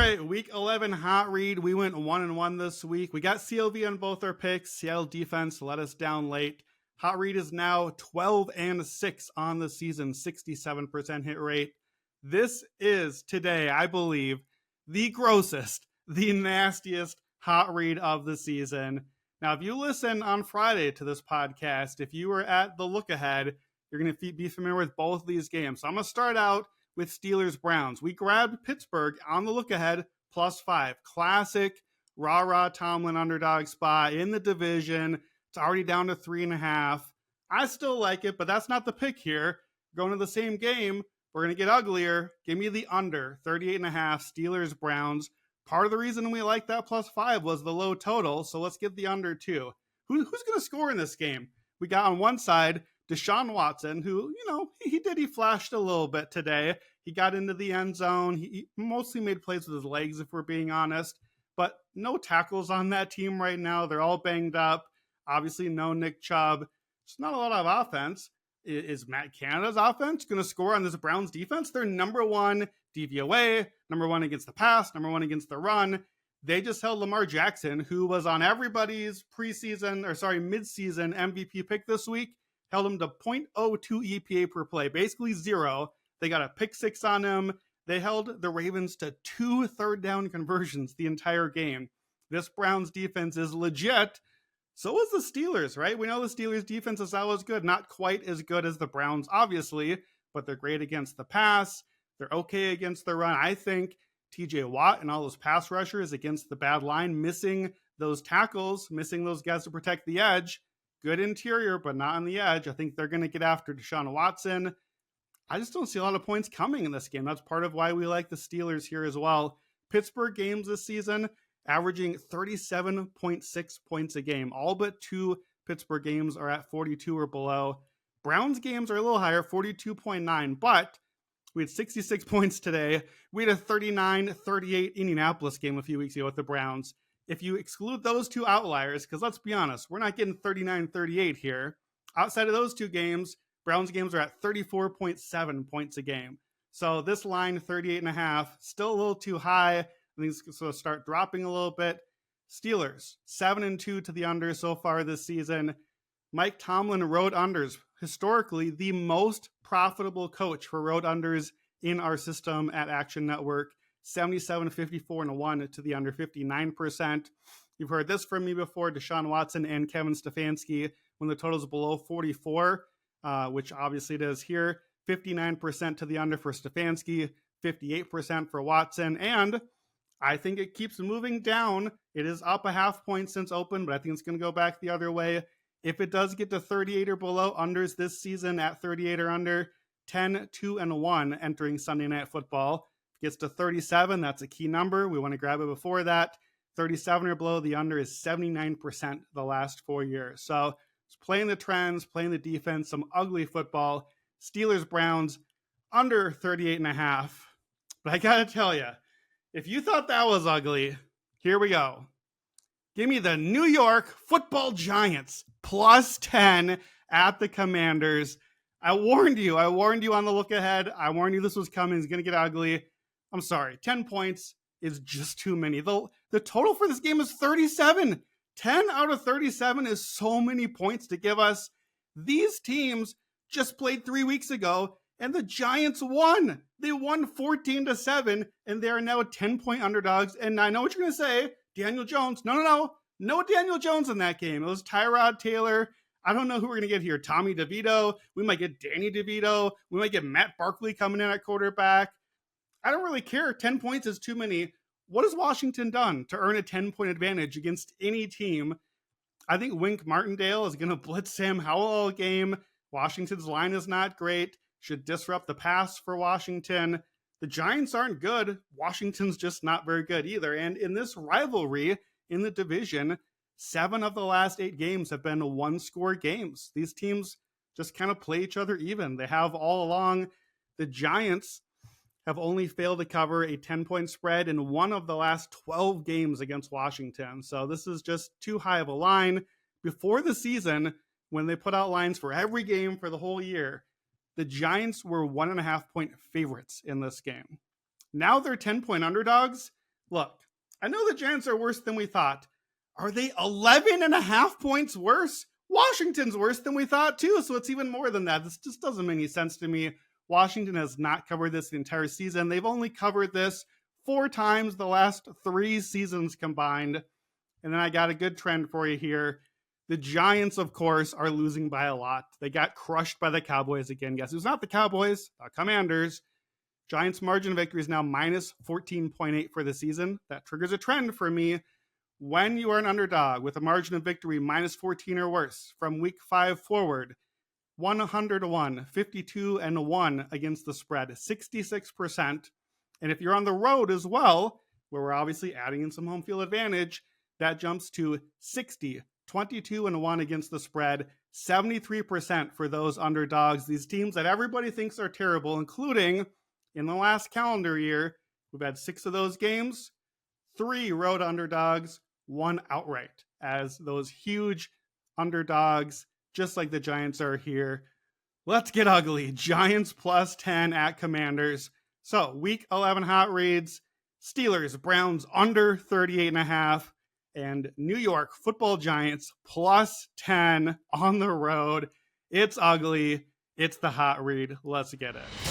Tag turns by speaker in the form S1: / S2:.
S1: right, week 11 hot read. We went 1-1 this week. We got CLV on both our picks. Seattle defense let us down late. Hot read is now 12-6 on the season, 67% hit rate. This is today, I believe, the grossest, the nastiest hot read of the season. Now, if you listen on Friday to this podcast, if you were at the look ahead, you're going to be familiar with both these games. So I'm going to start out with Steelers-Browns. We grabbed Pittsburgh on the look ahead, +5. Classic rah-rah Tomlin underdog spot in the division. It's already down to 3.5. I still like it, but that's not the pick here. Going to the same game, we're going to get uglier. Give me the under, 38.5, Steelers-Browns. Part of the reason we like that +5 was the low total, so let's get the under too. Who's going to score in this game? We got on one side Deshaun Watson, who, he flashed a little bit today. He got into the end zone. He mostly made plays with his legs, if we're being honest. But no tackles on that team right now. They're all banged up. Obviously, no Nick Chubb. It's not a lot of offense. Is Matt Canada's offense going to score on this Browns defense? They're number one DVOA, number one against the pass, number one against the run. They just held Lamar Jackson, who was on everybody's midseason MVP pick this week, held him to 0.02 EPA per play, basically zero. They got a pick six on him. They held the Ravens to 2 third-down conversions the entire game. This Browns defense is legit. So is the Steelers, right? We know the Steelers defense is always good. Not quite as good as the Browns, obviously, but they're great against the pass. They're okay against the run. I think TJ Watt and all those pass rushers against the bad line, missing those tackles, missing those guys to protect the edge. Good interior, but not on the edge. I think they're going to get after Deshaun Watson. I just don't see a lot of points coming in this game. That's part of why we like the Steelers here as well. Pittsburgh games this season, averaging 37.6 points a game. All but 2 Pittsburgh games are at 42 or below. Browns games are a little higher, 42.9, but we had 66 points today. We had a 39-38 Indianapolis game a few weeks ago with the Browns. If you exclude those two outliers, because let's be honest, we're not getting 39-38 here. Outside of those two games, Browns games are at 34.7 points a game. So this line, 38.5, still a little too high. I think it's going to start dropping a little bit. Steelers, 7-2 to the under so far this season. Mike Tomlin road unders, historically the most profitable coach for road unders in our system at Action Network. 77-54-1 to the under, 59%. You've heard this from me before, Deshaun Watson and Kevin Stefanski, when the total is below 44, which obviously it is here. 59% to the under for Stefanski, 58% for Watson, and I think it keeps moving down. It is up a half point since open, but I think it's going to go back the other way. If it does get to 38 or below unders this season at 38 or under, 10-2-1 entering Sunday Night Football. If it gets to 37, that's a key number. We want to grab it before that. 37 or below, the under is 79% the last 4 years. So it's playing the trends, playing the defense, some ugly football. Steelers, Browns, under 38.5. But I got to tell you, if you thought that was ugly, here we go. Give me the New York Football Giants, +10 at the Commanders. I warned you on the look ahead. I warned you this was coming. It's going to get ugly. I'm sorry. 10 points is just too many. The total for this game is 37. 10 out of 37 is so many points to give us. These teams just played 3 weeks ago, and the Giants won. They won 14-7, and they are now 10-point underdogs. And I know what you're going to say, Daniel Jones. No Daniel Jones in that game. It was Tyrod Taylor. I don't know who we're going to get here. Tommy DeVito. We might get Danny DeVito. We might get Matt Barkley coming in at quarterback. I don't really care. 10 points is too many. What has Washington done to earn a 10-point advantage against any team? I think Wink Martindale is going to blitz Sam Howell all game. Washington's line is not great. Should disrupt the pass for Washington. The Giants aren't good. Washington's just not very good either. And in this rivalry in the division, 7 of the last 8 games have been 1-score games. These teams just kind of play each other even. They have all along. The Giants have only failed to cover a 10-point spread in 1 of the last 12 games against Washington. So this is just too high of a line. Before the season, when they put out lines for every game for the whole year, the Giants were 1.5-point favorites in this game. Now they're 10-point underdogs. Look, I know the Giants are worse than we thought. Are they 11.5 points worse? Washington's worse than we thought too, so it's even more than that. This just doesn't make any sense to me. Washington has not covered this the entire season. They've only covered this 4 times the last 3 seasons combined. And then I got a good trend for you here. The Giants, of course, are losing by a lot. They got crushed by the Cowboys again. Guess who's not the Cowboys? The Commanders. Giants' margin of victory is now minus 14.8 for the season. That triggers a trend for me. When you are an underdog with a margin of victory minus 14 or worse from week 5 forward, 101, 52-1 against the spread, 66%. And if you're on the road as well, where we're obviously adding in some home field advantage, that jumps to 60, 22-1 against the spread, 73% for those underdogs. These teams that everybody thinks are terrible, including in the last calendar year, we've had 6 of those games, 3 road underdogs, 1 outright, as those huge underdogs, just like the Giants are here. Let's get ugly. Giants plus 10 at Commanders. So week 11 hot reads, Steelers, Browns under 38.5, and New York Football Giants plus 10 on the road. It's ugly. It's the hot read. Let's get it.